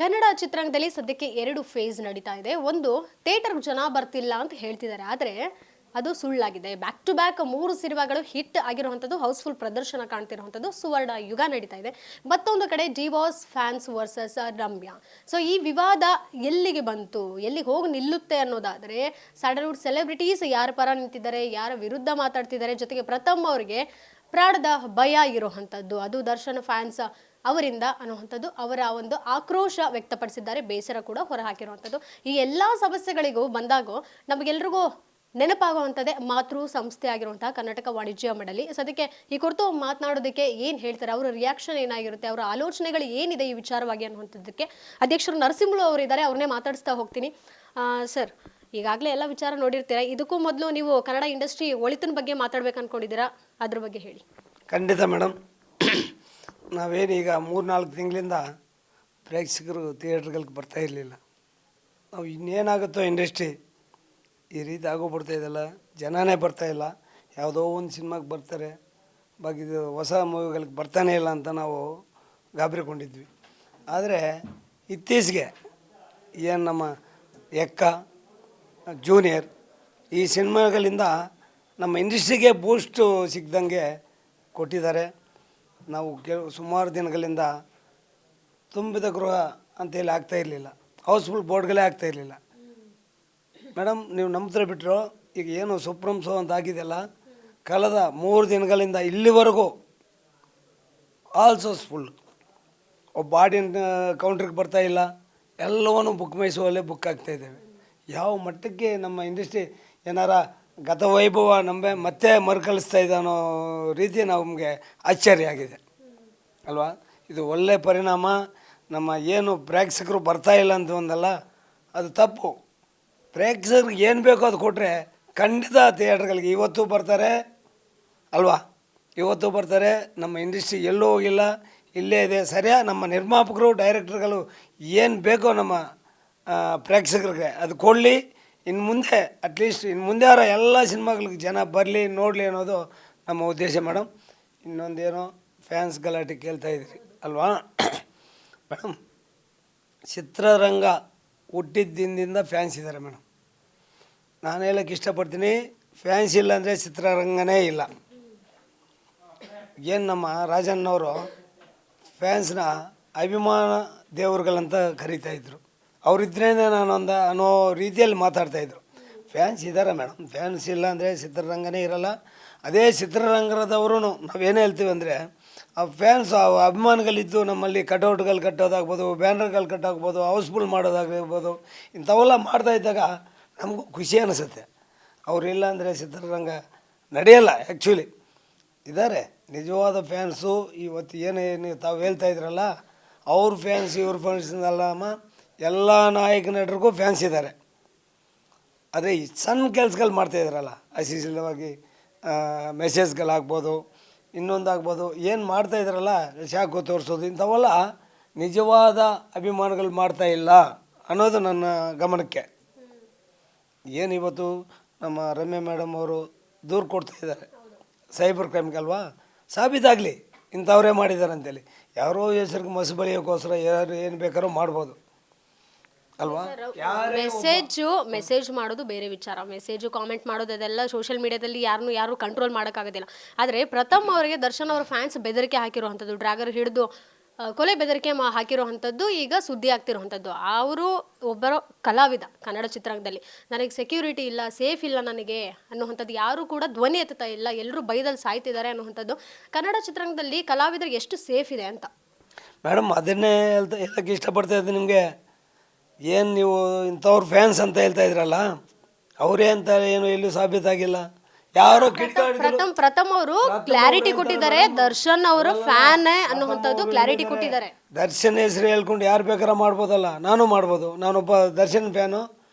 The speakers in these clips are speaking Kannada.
ಕನ್ನಡ ಚಿತ್ರರಂಗದಲ್ಲಿ ಸದ್ಯಕ್ಕೆ 2 ಫೇಸ್ ನಡೀತಾ ಇದೆ. ಒಂದು ಥಿಯೇಟರ್‌ಗೆ ಜನ ಬರ್ತಿಲ್ಲ ಅಂತ ಹೇಳ್ತಿದ್ದಾರೆ. ಆದರೆ ಅದು ಸುಳ್ಳಾಗಿದೆ. ಬ್ಯಾಕ್ ಟು ಬ್ಯಾಕ್ 3 ಸಿನಿಮಾಗಳು ಹಿಟ್ ಆಗಿರುವಂಥದ್ದು, ಹೌಸ್‌ಫುಲ್ ಪ್ರದರ್ಶನ ಕಾಣ್ತಿರುವಂಥದ್ದು, ಸುವರ್ಣ ಯುಗ ನಡೀತಾ ಇದೆ. ಮತ್ತೊಂದು ಕಡೆ D boss fans versus Ramya. So ಈ ವಿವಾದ ಎಲ್ಲಿಗೆ ಬಂತು, ಎಲ್ಲಿಗೆ ಹೋಗಿ ನಿಲ್ಲುತ್ತೆ ಅನ್ನೋದಾದರೆ ಸ್ಯಾಂಡಲ್ವುಡ್ ಸೆಲೆಬ್ರಿಟೀಸ್ ಯಾರ ಪರ ನಿಂತಿದ್ದಾರೆ, ಯಾರ ವಿರುದ್ಧ ಮಾತಾಡ್ತಿದ್ದಾರೆ, ಜೊತೆಗೆ ಪ್ರಥಮ್ ಅವರಿಗೆ ಪ್ರಾಣದ ಭಯ ಇರುವಂಥದ್ದು, ಅದು ದರ್ಶನ್ ಫ್ಯಾನ್ಸ್ ಅವರಿಂದ ಅನ್ನುವಂಥದ್ದು ಅವರ ಒಂದು ಆಕ್ರೋಶ ವ್ಯಕ್ತಪಡಿಸಿದ್ದಾರೆ, ಬೇಸರ ಕೂಡ ಹೊರಹಾಕಿರುವಂಥದ್ದು. ಈ ಎಲ್ಲ ಸಮಸ್ಯೆಗಳಿಗೂ ಬಂದಾಗ ನಮಗೆಲ್ರಿಗೂ ನೆನಪಾಗುವಂಥದ್ದೇ ಮಾತೃ ಸಂಸ್ಥೆ ಆಗಿರುವಂತಹ ಕರ್ನಾಟಕ ವಾಣಿಜ್ಯ ಮಂಡಳಿ. ಸದ್ಯಕ್ಕೆ ಈ ಕುರಿತು ಮಾತನಾಡೋದಕ್ಕೆ ಏನು ಹೇಳ್ತಾರೆ, ಅವರ ರಿಯಾಕ್ಷನ್ ಏನಾಗಿರುತ್ತೆ, ಅವರ ಆಲೋಚನೆಗಳು ಏನಿದೆ ಈ ವಿಚಾರವಾಗಿ ಅನ್ನುವಂಥದ್ದಕ್ಕೆ ಅಧ್ಯಕ್ಷರು ನರಸಿಂಹಳು ಅವರಿದ್ದಾರೆ, ಅವ್ರನ್ನೇ ಮಾತಾಡಿಸ್ತಾ ಹೋಗ್ತೀನಿ. ಸರ್, ಈಗಾಗಲೇ ಎಲ್ಲ ವಿಚಾರ ನೋಡಿರ್ತೀರಾ. ಇದಕ್ಕೂ ಮೊದಲು ನೀವು ಕನ್ನಡ ಇಂಡಸ್ಟ್ರಿ ಒಳಿತಿನ ಬಗ್ಗೆ ಮಾತಾಡ್ಬೇಕು ಅನ್ಕೊಂಡಿದ್ದೀರಾ, ಅದ್ರ ಬಗ್ಗೆ ಹೇಳಿ. ಖಂಡಿತ ಮೇಡಮ್. ನಾವೇನೀಗ 3-4 ತಿಂಗಳಿಂದ ಪ್ರೇಕ್ಷಕರು ಥಿಯೇಟ್ರ್ಗಳಿಗೆ ಬರ್ತಾ ಇರಲಿಲ್ಲ. ನಾವು ಇನ್ನೇನಾಗುತ್ತೋ ಇಂಡಸ್ಟ್ರಿ ಈ ರೀತಿ ಆಗೋಗ್ಬಿಡ್ತಾ ಇದೆಲ್ಲ, ಜನನೇ ಬರ್ತಾಯಿಲ್ಲ. ಯಾವುದೋ ಒಂದು ಸಿನಿಮಾಗೆ ಬರ್ತಾರೆ, ಬಾಕಿದು ಹೊಸ ಮೂವಿಗಳಿಗೆ ಬರ್ತಾನೆ ಇಲ್ಲ ಅಂತ ನಾವು ಗಾಬರಿಕೊಂಡಿದ್ವಿ. ಆದರೆ ಇತ್ತೀಚೆಗೆ ಏನು ನಮ್ಮ ಎಕ್ಕ, ಜೂನಿಯರ್ ಈ ಸಿನಿಮಾಗಳಿಂದ ನಮ್ಮ ಇಂಡಸ್ಟ್ರಿಗೆ ಬೂಸ್ಟು ಸಿಗ್ದಂಗೆ ಕೊಟ್ಟಿದ್ದಾರೆ. ನಾವು ಸುಮಾರು ದಿನಗಳಿಂದ ತುಂಬಿದ ಗೃಹ ಅಂತೇಳಿ ಆಗ್ತಾಯಿರಲಿಲ್ಲ, ಹೌಸ್ಫುಲ್ ಬೋರ್ಡ್ಗಳೇ ಆಗ್ತಾಯಿರಲಿಲ್ಲ. ಮೇಡಮ್, ನೀವು ನಂಬ್ತಾರೆ ಬಿಟ್ಟರು ಈಗ ಏನು ಸುಪ್ರಮ್ ಶೋ ಅಂತ ಆಗಿದೆಯಲ್ಲ, ಕಳೆದ 3 ದಿನಗಳಿಂದ ಇಲ್ಲಿವರೆಗೂ ಆಲ್ಸೋಸ್ ಫುಲ್. ಒಬ್ಬ ಆಡಿಯನ್ ಕೌಂಟ್ರಿಗೆ ಬರ್ತಾಯಿಲ್ಲ, ಎಲ್ಲವನ್ನೂ ಬುಕ್ ಮೈ ಶೋ ಅಲ್ಲೇ ಬುಕ್ ಆಗ್ತಾಯಿದ್ದೇವೆ. ಯಾವ ಮಟ್ಟಕ್ಕೆ ನಮ್ಮ ಇಂಡಸ್ಟ್ರಿ ಏನಾರ ಗತ ವೈಭವ ಮತ್ತೆ ಮರುಕಳಿಸ್ತಾ ಇದೆ ಅನ್ನೋ ರೀತಿ ನಮಗೆ ಆಶ್ಚರ್ಯ ಆಗಿದೆ ಅಲ್ವಾ. ಇದು ಒಳ್ಳೆಯ ಪರಿಣಾಮ. ನಮ್ಮ ಏನು ಪ್ರೇಕ್ಷಕರು ಬರ್ತಾಯಿಲ್ಲ ಅಂತ ಒಂದಲ್ಲ, ಅದು ತಪ್ಪು. ಪ್ರೇಕ್ಷಕರಿಗೆ ಏನು ಬೇಕೋ ಅದು ಕೊಟ್ಟರೆ ಖಂಡಿತ ಥಿಯೇಟ್ರ್ಗಳಿಗೆ ಇವತ್ತು ಬರ್ತಾರೆ ಅಲ್ವಾ, ಇವತ್ತು ಬರ್ತಾರೆ. ನಮ್ಮ ಇಂಡಸ್ಟ್ರಿ ಎಲ್ಲೂ ಹೋಗಿಲ್ಲ, ಇಲ್ಲೇ ಇದೆ. ಸರಿಯಾಗಿ ನಮ್ಮ ನಿರ್ಮಾಪಕರು, ಡೈರೆಕ್ಟರ್ಗಳು ಏನು ಬೇಕೋ ನಮ್ಮ ಪ್ರೇಕ್ಷಕರಿಗೆ ಅದು ಕೊಡಲಿ. ಇನ್ನು ಮುಂದೆ ಅಟ್ಲೀಸ್ಟ್ ಇನ್ನು ಮುಂದೆ ಎಲ್ಲ ಸಿನಿಮಾಗಳಿಗೆ ಜನ ಬರಲಿ, ನೋಡಲಿ ಅನ್ನೋದು ನಮ್ಮ ಉದ್ದೇಶ ಮೇಡಮ್. ಇನ್ನೊಂದೇನೋ ಫ್ಯಾನ್ಸ್ ಗಲಾಟೆ ಕೇಳ್ತಾ ಇದ್ದೀರಿ ಅಲ್ವಾ ಮೇಡಮ್. ಚಿತ್ರರಂಗ ಹುಟ್ಟಿದ್ದಿಂದ ಫ್ಯಾನ್ಸ್ ಇದ್ದಾರೆ ಮೇಡಮ್. ನಾನು ಹೇಳೋಕ್ಕೆ ಇಷ್ಟಪಡ್ತೀನಿ, ಫ್ಯಾನ್ಸ್ ಇಲ್ಲ ಅಂದರೆ ಚಿತ್ರರಂಗನೇ ಇಲ್ಲ. ಏನು ನಮ್ಮ ರಾಜಣ್ಣವರು ಫ್ಯಾನ್ಸ್ನ ಅಭಿಮಾನ ದೇವರುಗಳಂತ ಕರೀತಾಯಿದ್ರು. ಅವರಿದ್ರೇ ನಾನೊಂದು ಅನ್ನೋ ರೀತಿಯಲ್ಲಿ ಮಾತಾಡ್ತಾಯಿದ್ರು. ಫ್ಯಾನ್ಸ್ ಇದ್ದಾರೆ ಮೇಡಮ್, ಫ್ಯಾನ್ಸ್ ಇಲ್ಲ ಅಂದರೆ ಚಿತ್ರರಂಗನೇ ಇರಲ್ಲ. ಅದೇ ಚಿತ್ರರಂಗದವರು ನಾವೇನು ಹೇಳ್ತೀವಿ ಅಂದರೆ, ಆ ಫ್ಯಾನ್ಸ್ ಅಭಿಮಾನಿಗಳಿದ್ದು ನಮ್ಮಲ್ಲಿ ಕಟೌಟ್ಗಳು ಕಟ್ಟೋದಾಗ್ಬೋದು, ಬ್ಯಾನರ್ಗಳು ಕಟ್ಟೋಗ್ಬೋದು, ಹೌಸ್ಫುಲ್ ಮಾಡೋದಾಗಿರ್ಬೋದು, ಇಂಥವೆಲ್ಲ ಮಾಡ್ತಾಯಿದ್ದಾಗ ನಮಗೂ ಖುಷಿ ಅನಿಸುತ್ತೆ. ಅವರಿಲ್ಲ ಅಂದರೆ ಚಿತ್ರರಂಗ ನಡೆಯಲ್ಲ. ಆ್ಯಕ್ಚುಲಿ ಇದ್ದಾರೆ ನಿಜವಾದ ಫ್ಯಾನ್ಸು. ಇವತ್ತು ಏನು ತಾವು ಹೇಳ್ತಾ ಇದ್ರಲ್ಲ, ಅವ್ರ ಫ್ಯಾನ್ಸ್ ಇವ್ರ ಫ್ಯಾನ್ಸ್ ಅಲ್ಲಮ್ಮ, ಎಲ್ಲ ನಾಯಕ ನಟರಿಗೂ ಫ್ಯಾನ್ಸ್ ಇದ್ದಾರೆ. ಆದರೆ ಈ ಸಣ್ಣ ಕೆಲಸಗಳು ಮಾಡ್ತಾಯಿದ್ರಲ್ಲ, ಅಶ್ಲೀಲವಾಗಿ ಮೆಸೇಜ್ಗಳಾಗ್ಬೋದು, ಇನ್ನೊಂದಾಗ್ಬೋದು, ಏನು ಮಾಡ್ತಾಯಿದ್ರಲ್ಲ ಶಾಕು ತೋರಿಸೋದು, ಇಂಥವೆಲ್ಲ ನಿಜವಾದ ಅಭಿಮಾನಿಗಳು ಮಾಡ್ತಾಯಿಲ್ಲ ಅನ್ನೋದು ನನ್ನ ಗಮನಕ್ಕೆ. ಏನು ಇವತ್ತು ನಮ್ಮ ರಮ್ಯಾ ಮೇಡಮ್ ಅವರು ದೂರು ಕೊಡ್ತಾಯಿದ್ದಾರೆ ಸೈಬರ್ ಕ್ರೈಮ್ಗೆ ಅಲ್ವಾ, ಸಾಬೀತಾಗಲಿ ಇಂಥವರೇ ಮಾಡಿದ್ದಾರೆ ಅಂತೇಳಿ. ಯಾರೋ ಹೆಸರಿಗೆ ಮಸಿ ಬಳಿಯೋಕ್ಕೋಸ್ಕರ ಯಾರು ಏನು ಬೇಕಾದ್ರೂ ಮಾಡ್ಬೋದು ಅಲ್ವಾ. ಮೆಸೇಜ್ ಮಾಡೋದು ಬೇರೆ ವಿಚಾರ, ಮೆಸೇಜು ಕಾಮೆಂಟ್ ಮಾಡೋದು ಅದೆಲ್ಲ ಸೋಷಿಯಲ್ ಮೀಡಿಯಾದಲ್ಲಿ ಯಾರು ಕಂಟ್ರೋಲ್ ಮಾಡೋಕ್ಕಾಗೋದಿಲ್ಲ. ಆದರೆ ಪ್ರಥಮ್ ಅವರಿಗೆ ದರ್ಶನ್ ಅವರ ಫ್ಯಾನ್ಸ್ ಬೆದರಿಕೆ ಹಾಕಿರುವಂಥದ್ದು, ಡ್ರ್ಯಾಗರ್ ಹಿಡಿದು ಕೊಲೆ ಬೆದರಿಕೆ ಹಾಕಿರುವಂಥದ್ದು ಈಗ ಸುದ್ದಿ ಆಗ್ತಿರುವಂಥದ್ದು. ಅವರು ಒಬ್ಬರು ಕಲಾವಿದ ಕನ್ನಡ ಚಿತ್ರರಂಗದಲ್ಲಿ, ನನಗೆ ಸೆಕ್ಯೂರಿಟಿ ಇಲ್ಲ, ಸೇಫ್ ಇಲ್ಲ ನನಗೆ ಅನ್ನುವಂಥದ್ದು ಯಾರೂ ಕೂಡ ಧ್ವನಿ ಎತ್ತುತ್ತಾ ಇಲ್ಲ, ಎಲ್ಲರೂ ಬೈದಲ್ಲಿ ಸಾಯ್ತಿದ್ದಾರೆ ಅನ್ನುವಂಥದ್ದು. ಕನ್ನಡ ಚಿತ್ರರಂಗದಲ್ಲಿ ಕಲಾವಿದರಿಗೆ ಎಷ್ಟು ಸೇಫ್ ಇದೆ ಅಂತ ಮೇಡಮ್, ಅದನ್ನೇ ಹೇಳಕ್ಕೆ ಇಷ್ಟಪಡ್ತಾ ಇದ್ದೀನಿ ನಿಮಗೆ. ಏನು ನೀವು ಇಂಥವ್ರ ಫ್ಯಾನ್ಸ್ ಅಂತ ಹೇಳ್ತಾ ಇದ್ರಲ್ಲ, ಅವರೇ ಅಂತ ಏನು ಎಲ್ಲೂ ಸಾಬೀತಾಗಿಲ್ಲ. ಯಾರೋ ಪ್ರಥಮ್ ಅವರು ಕ್ಲಾರಿಟಿ ಕೊಟ್ಟಿದ್ದಾರೆ, ದರ್ಶನ್ ಅವರು ಫ್ಯಾನ್ ಅನ್ನುವಂಥದ್ದು ಕ್ಲಾರಿಟಿ ಕೊಟ್ಟಿದ್ದಾರೆ. ದರ್ಶನ್ ಹೆಸರು ಹೇಳ್ಕೊಂಡು ಯಾರು ಬೇಕಾರ ಮಾಡ್ಬೋದಲ್ಲ, ನಾನು ನಾನೊಬ್ಬ ದರ್ಶನ್ ಫ್ಯಾನು.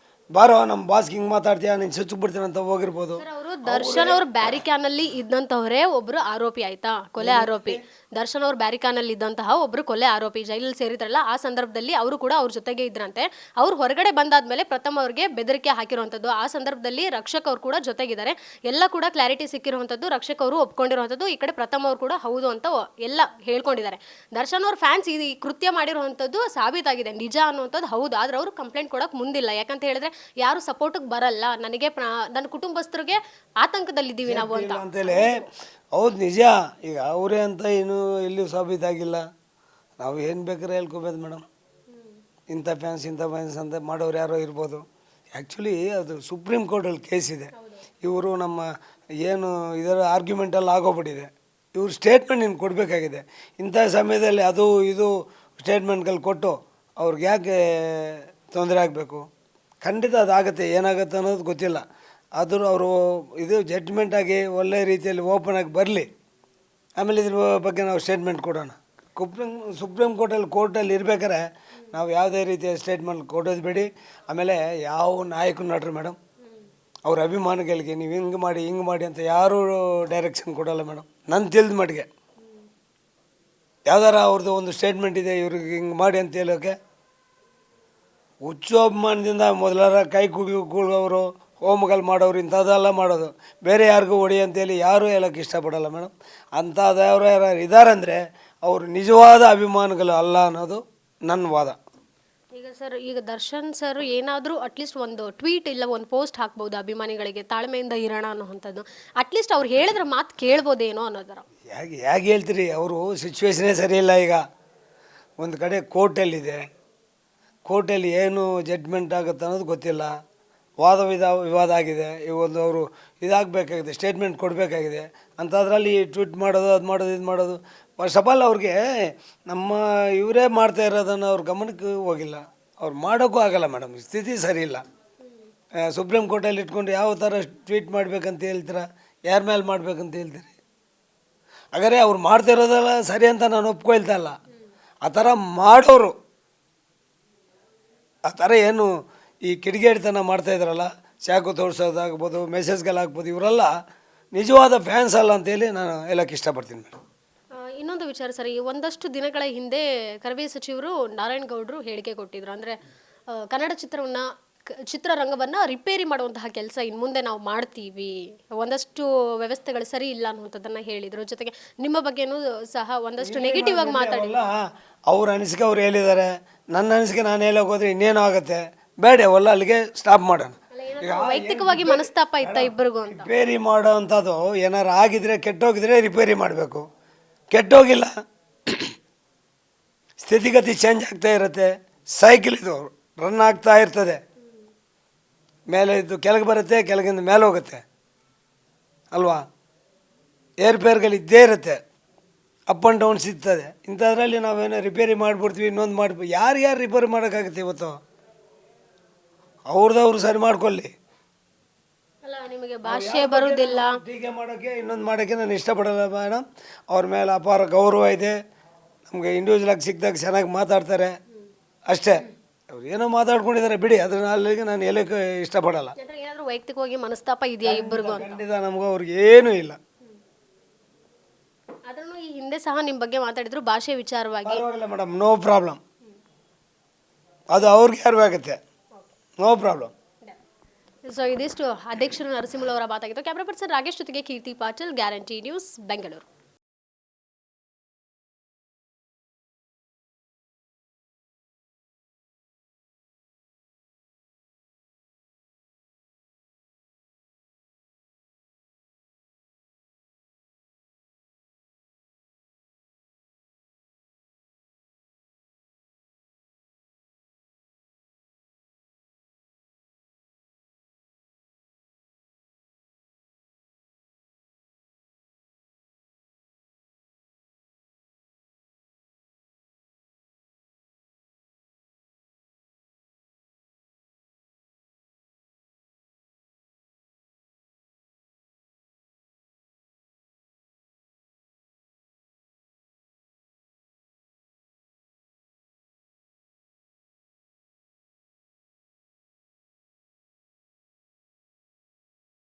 ಬಾರೋ ನಮ್ಮ ಬಾಸ್ ಹಿಂಗೆ ಮಾತಾಡ್ತೀಯಾ, ನೀನು ಸುಚ್ಚು ಬಿಡ್ತೀನಿ ಅಂತ ಹೋಗಿರ್ಬೋದು. ಅವರು ದರ್ಶನ್ ಅವ್ರ ಬ್ಯಾರಿಕ್ಯಾನ್ ಅಲ್ಲಿ ಇದ್ದಂತವರೇ ಒಬ್ರು ಆರೋಪಿ ಆಯ್ತಾ, ಕೊಲೆ ಆರೋಪಿ. ದರ್ಶನ್ ಅವ್ರ ಬ್ಯಾರಿಕ್ಯಾನ್ ಅಲ್ಲಿ ಇದ್ದಂತಹ ಒಬ್ರು ಕೊಲೆ ಆರೋಪಿ ಜೈಲಲ್ಲಿ ಸೇರಿದ್ರಲ್ಲ, ಆ ಸಂದರ್ಭದಲ್ಲಿ ಅವರು ಕೂಡ ಅವ್ರ ಜೊತೆಗೆ ಇದ್ರಂತೆ. ಅವ್ರು ಹೊರಗಡೆ ಬಂದಾದ್ಮೇಲೆ ಪ್ರಥಮ್ ಅವ್ರಿಗೆ ಬೆದರಿಕೆ ಹಾಕಿರುವಂತದ್ದು, ಆ ಸಂದರ್ಭದಲ್ಲಿ ರಕ್ಷಕ್ ಅವ್ರು ಕೂಡ ಜೊತೆಗಿದ್ದಾರೆ. ಎಲ್ಲ ಕೂಡ ಕ್ಲಾರಿಟಿ ಸಿಕ್ಕಿರುವಂತದ್ದು, ರಕ್ಷಕ್ ಅವರು ಒಪ್ಕೊಂಡಿರುವಂತದ್ದು, ಈ ಕಡೆ ಪ್ರಥಮ್ ಅವ್ರು ಕೂಡ ಹೌದು ಅಂತ ಎಲ್ಲ ಹೇಳ್ಕೊಂಡಿದ್ದಾರೆ. ದರ್ಶನ್ ಅವ್ರ ಫ್ಯಾನ್ಸ್ ಈ ಕೃತ್ಯ ಮಾಡಿರುವಂತದ್ದು ಸಾಬೀತಾಗಿದೆ, ನಿಜ ಅನ್ನುವಂಥದ್ದು ಹೌದು. ಆದ್ರೆ ಅವರು ಕಂಪ್ಲೇಂಟ್ ಕೊಡಕ್ ಮುಂದಿಲ್ಲ. ಯಾಕಂತ ಹೇಳಿದ್ರೆ ಯಾರು ಸಪೋರ್ಟ್ಗೆ ಬರಲ್ಲ, ನನಗೆ ನನ್ನ ಕುಟುಂಬಸ್ಥರಿಗೆ ಆತಂಕದಲ್ಲಿದ್ದೀವಿ ನಾವು ಅಂತ. ಅಂತೇಳಿ ಹೌದು ನಿಜ. ಈಗ ಅವರೇ ಅಂತ ಏನು ಎಲ್ಲಿಯೂ ಸಾಬೀತಾಗಿಲ್ಲ. ನಾವು ಏನು ಬೇಕಾದ್ರೆ ಹೇಳ್ಕೋಬೋದು ಮೇಡಮ್. ಇಂಥ ಫ್ಯಾನ್ಸ್ ಅಂತ ಮಾಡೋರು ಯಾರೋ ಇರ್ಬೋದು. ಆ್ಯಕ್ಚುಲಿ ಅದು ಸುಪ್ರೀಂ ಕೋರ್ಟಲ್ಲಿ ಕೇಸ್ ಇದೆ. ಇವರು ನಮ್ಮ ಏನು ಇದರ ಆರ್ಗ್ಯುಮೆಂಟಲ್ಲಿ ಆಗೋಗ್ಬಿಟ್ಟಿದೆ. ಇವರು ಸ್ಟೇಟ್ಮೆಂಟ್ ನೀನು ಕೊಡಬೇಕಾಗಿದೆ. ಇಂಥ ಸಮಯದಲ್ಲಿ ಅದು ಇದು ಸ್ಟೇಟ್ಮೆಂಟ್ಗಳು ಕೊಟ್ಟು ಅವ್ರಿಗೆ ಯಾಕೆ ತೊಂದರೆ ಆಗಬೇಕು? ಖಂಡಿತ ಅದಾಗುತ್ತೆ, ಏನಾಗುತ್ತೆ ಅನ್ನೋದು ಗೊತ್ತಿಲ್ಲ. ಆದರೂ ಅವರು ಇದು ಜಡ್ಜ್ಮೆಂಟಾಗಿ ಒಳ್ಳೆ ರೀತಿಯಲ್ಲಿ ಓಪನ್ ಆಗಿ ಬರಲಿ, ಆಮೇಲೆ ಇದ್ರ ಬಗ್ಗೆ ನಾವು ಸ್ಟೇಟ್ಮೆಂಟ್ ಕೊಡೋಣ. ಸುಪ್ರೀಂ ಕೋರ್ಟಲ್ಲಿ ಇರ್ಬೇಕಾದ್ರೆ ನಾವು ಯಾವುದೇ ರೀತಿಯ ಸ್ಟೇಟ್ಮೆಂಟ್ ಕೊಡೋದು ಬೇಡಿ. ಆಮೇಲೆ ಯಾವ ನಾಯಕರು ನಡ್ರಿ ಮೇಡಮ್, ಅವ್ರ ಅಭಿಮಾನಿಗಳಿಗೆ ನೀವು ಹಿಂಗೆ ಮಾಡಿ ಅಂತ ಯಾರೂ ಡೈರೆಕ್ಷನ್ ಕೊಡೋಲ್ಲ ಮೇಡಮ್. ನನ್ನ ತಿಳಿದ ಮಟ್ಟಿಗೆ ಯಾವ್ದಾರ ಅವ್ರದ್ದು ಒಂದು ಸ್ಟೇಟ್ಮೆಂಟ್ ಇದೆ ಇವ್ರಿಗೆ ಹಿಂಗೆ ಮಾಡಿ ಅಂತ ಹೇಳೋಕ್ಕೆ. ಹುಚ್ಚು ಅಭಿಮಾನದಿಂದ ಮೊದಲಾರ ಕೈ ಕೂಗೋರು, ಹೋಮಗಳು ಮಾಡೋರು, ಇಂಥದ್ದೆಲ್ಲ ಮಾಡೋದು. ಬೇರೆ ಯಾರಿಗೂ ಹೊಡಿ ಅಂತೇಳಿ ಯಾರೂ ಹೇಳೋಕ್ಕೆ ಇಷ್ಟಪಡೋಲ್ಲ ಮೇಡಮ್. ಅಂಥದ್ದು ಯಾರು ಇದ್ದಾರಂದರೆ ಅವರು ನಿಜವಾದ ಅಭಿಮಾನಿಗಳು ಅಲ್ಲ ಅನ್ನೋದು ನನ್ನ ವಾದ. ಈಗ ದರ್ಶನ್ ಸರ್ ಏನಾದರೂ ಅಟ್ಲೀಸ್ಟ್ ಒಂದು ಟ್ವೀಟ್ ಇಲ್ಲ ಒಂದು ಪೋಸ್ಟ್ ಹಾಕ್ಬೋದು ಅಭಿಮಾನಿಗಳಿಗೆ, ತಾಳ್ಮೆಯಿಂದ ಇರೋಣ ಅನ್ನೋವಂಥದ್ದು. ಅಟ್ಲೀಸ್ಟ್ ಅವ್ರು ಹೇಳಿದ್ರೆ ಮಾತು ಕೇಳ್ಬೋದೇನೋ ಅನ್ನೋದರ. ಹೇಗೆ ಹೇಳ್ತೀರಿ? ಅವರು ಸಿಚುವೇಶನೇ ಸರಿ ಇಲ್ಲ. ಈಗ ಒಂದು ಕಡೆ ಕೋರ್ಟಲ್ಲಿದೆ, ಕೋರ್ಟಲ್ಲಿ ಏನು ಜಡ್ಜ್ಮೆಂಟ್ ಆಗುತ್ತೆ ಅನ್ನೋದು ಗೊತ್ತಿಲ್ಲ. ವಿವಾದ ಆಗಿದೆ. ಈ ಒಂದು ಅವರು ಇದಾಗಬೇಕಾಗಿದೆ, ಸ್ಟೇಟ್ಮೆಂಟ್ ಕೊಡಬೇಕಾಗಿದೆ. ಅಂಥದ್ರಲ್ಲಿ ಟ್ವೀಟ್ ಮಾಡೋದು, ಅದು ಮಾಡೋದು, ಇದು ಮಾಡೋದು. ಫಸ್ಟ್ ಆಫ್ ಆಲ್ ಅವ್ರಿಗೆ ನಮ್ಮ ಇವರೇ ಮಾಡ್ತಾ ಇರೋದನ್ನು ಅವ್ರ ಗಮನಕ್ಕೆ ಹೋಗಿಲ್ಲ. ಅವ್ರು ಮಾಡೋಕ್ಕೂ ಆಗಲ್ಲ ಮೇಡಮ್, ಸ್ಥಿತಿ ಸರಿ ಇಲ್ಲ. ಸುಪ್ರೀಂ ಕೋರ್ಟಲ್ಲಿ ಇಟ್ಕೊಂಡು ಯಾವ ಥರ ಟ್ವೀಟ್ ಮಾಡಬೇಕಂತ ಹೇಳ್ತೀರಾ? ಯಾರ ಮೇಲೆ ಮಾಡಬೇಕಂತ ಹೇಳ್ತೀರಿ? ಹಾಗಾದರೆ ಅವ್ರು ಮಾಡ್ತಿರೋದೆಲ್ಲ ಸರಿ ಅಂತ ನಾನು ಒಪ್ಕೊಳ್ತಾ ಇಲ್ಲ. ಆ ಥರ ಮಾಡೋರು, ಆ ಥರ ಏನು ಈ ಕಿಡಿಗೇಡಿತನ ಮಾಡ್ತಾಯಿದ್ರಲ್ಲ, ಚಾಕು ತೋರಿಸೋದಾಗ್ಬೋದು, ಮೆಸೇಜ್ಗಳಾಗ್ಬೋದು, ಇವರೆಲ್ಲ ನಿಜವಾದ ಫ್ಯಾನ್ಸ್ ಅಲ್ಲ ಅಂತೇಳಿ ನಾನು ಹೇಳೋಕ್ಕೆ ಇಷ್ಟಪಡ್ತೀನಿ ಮೇಡಮ್. ಇನ್ನೊಂದು ವಿಚಾರ ಸರ್, ಈ ಒಂದಷ್ಟು ದಿನಗಳ ಹಿಂದೆ ಕರವೇ ಸಚಿವರು ನಾರಾಯಣಗೌಡರು ಹೇಳಿಕೆ ಕೊಟ್ಟಿದ್ರು. ಅಂದರೆ ಕನ್ನಡ ಚಿತ್ರರಂಗವನ್ನು ರಿಪೇರಿ ಮಾಡುವಂತಹ ಕೆಲಸ ಇನ್ನು ಮುಂದೆ ನಾವು ಮಾಡ್ತೀವಿ, ಒಂದಷ್ಟು ವ್ಯವಸ್ಥೆಗಳು ಸರಿ ಇಲ್ಲ ಅನ್ನುವಂಥದ್ದನ್ನು ಹೇಳಿದರು. ಜೊತೆಗೆ ನಿಮ್ಮ ಬಗ್ಗೆನೂ ಸಹ ಒಂದಷ್ಟು ನೆಗೆಟಿವ್ ಆಗಿ ಮಾತಾಡಿಲ್ಲ. ಅವ್ರ ಅನಿಸಿಕೆ ಅವ್ರು ಹೇಳಿದ್ದಾರೆ, ನನ್ನ ಅನಿಸಿಕೆ ನಾನು ಹೇಳೋಕೋದ್ರೆ ಇನ್ನೇನು ಆಗುತ್ತೆ, ಬೇಡ ಅವೆಲ್ಲ ಅಲ್ಲಿಗೆ ಸ್ಟಾಪ್ ಮಾಡೋಣ. ವೈಯಕ್ತಿಕವಾಗಿ ಮನಸ್ತಾಪ ಇತ್ತ ಇಬ್ಬರಿಗೂ ಅಂತ. ರಿಪೇರಿ ಮಾಡೋ ಅಂಥದ್ದು ಏನಾರು ಆಗಿದ್ರೆ, ಕೆಟ್ಟೋಗಿದ್ರೆ ರಿಪೇರಿ ಮಾಡಬೇಕು. ಕೆಟ್ಟೋಗಿಲ್ಲ, ಸ್ಥಿತಿಗತಿ ಚೇಂಜ್ ಆಗ್ತಾ ಇರುತ್ತೆ. ಸೈಕಲ್ ಇದು ರನ್ ಆಗ್ತಾ ಇರ್ತದೆ, ಮೇಲೆ ಇದ್ದು ಕೆಳಗೆ ಬರುತ್ತೆ, ಕೆಳಗಿಂದ ಮೇಲೆ ಹೋಗುತ್ತೆ ಅಲ್ವಾ? ಏರ್ಪೇರ್ಗಳು ಇದ್ದೇ ಇರುತ್ತೆ, ಅಪ್ ಆ್ಯಂಡ್ ಡೌನ್ಸ್ ಇರ್ತದೆ. ಇಂಥದ್ರಲ್ಲಿ ನಾವೇನೋ ರಿಪೇರಿ ಮಾಡಿಬಿಡ್ತೀವಿ, ಇನ್ನೊಂದು ಮಾಡ್ತೀವಿ. ಯಾರು ರಿಪೇರಿ ಮಾಡೋಕ್ಕಾಗುತ್ತೆ? ಇವತ್ತು ಅವ್ರದವ್ರು ಸರಿ ಮಾಡ್ಕೊಳ್ಳಿ. ಅಲ್ಲ, ನಿಮಗೆ ಭಾಷೆ ಬರುವುದಿಲ್ಲ, ಟೀಕೆ ಮಾಡೋಕ್ಕೆ ಇನ್ನೊಂದು ಮಾಡೋಕ್ಕೆ ನಾನು ಇಷ್ಟಪಡಲ್ಲ ಮೇಡಮ್. ಅವ್ರ ಮೇಲೆ ಅಪಾರ ಗೌರವ ಇದೆ. ನಮಗೆ ಇಂಡಿವಿಜುವಲಾಗಿ ಸಿಕ್ಕಿದಾಗ ಚೆನ್ನಾಗಿ ಮಾತಾಡ್ತಾರೆ ಅಷ್ಟೇ. ಅವ್ರು ಏನೋ ಮಾತಾಡ್ಕೊಂಡಿದ್ದಾರೆ ಬಿಡಿ, ಅದನ್ನ ಅಲ್ಲಿಗೆ ನಾನು ಹೇಳೋಕ್ಕೆ ಇಷ್ಟಪಡಲ್ಲ. ಏನಾದರೂ ವೈಯಕ್ತಿಕವಾಗಿ ಮನಸ್ತಾಪ ಇದೆಯಾ ಇಬ್ಬರಿಗೂ? ಖಂಡಿತ ನಮಗೂ ಅವ್ರಿಗೆ ಏನೂ ಇಲ್ಲ. ಅದನ್ನು ಈ ಹಿಂದೆ ಸಹ ನಿಮ್ಮ ಬಗ್ಗೆ ಮಾತಾಡಿದ್ರು ಭಾಷೆ ವಿಚಾರವಾಗಿ. Madam, no problem. ಅದು ಅವ್ರಿಗೆ ಯಾರು ಆಗುತ್ತೆ, ನೋ ಪ್ರಾಬ್ಲಮ್. ಸೊ ಇದಿಷ್ಟು ಅಧ್ಯಕ್ಷರು ನರಸಿಂಹರವರ ಮಾತಾಗಿತ್ತು. ಕ್ಯಾಮ್ರಾ ಪರ್ಸನ್ ರಾಗೇಶ್ ಜೊತೆಗೆ ಕೀರ್ತಿ ಪಾಟೀಲ್, ಗ್ಯಾರಂಟಿ ನ್ಯೂಸ್, ಬೆಂಗಳೂರು.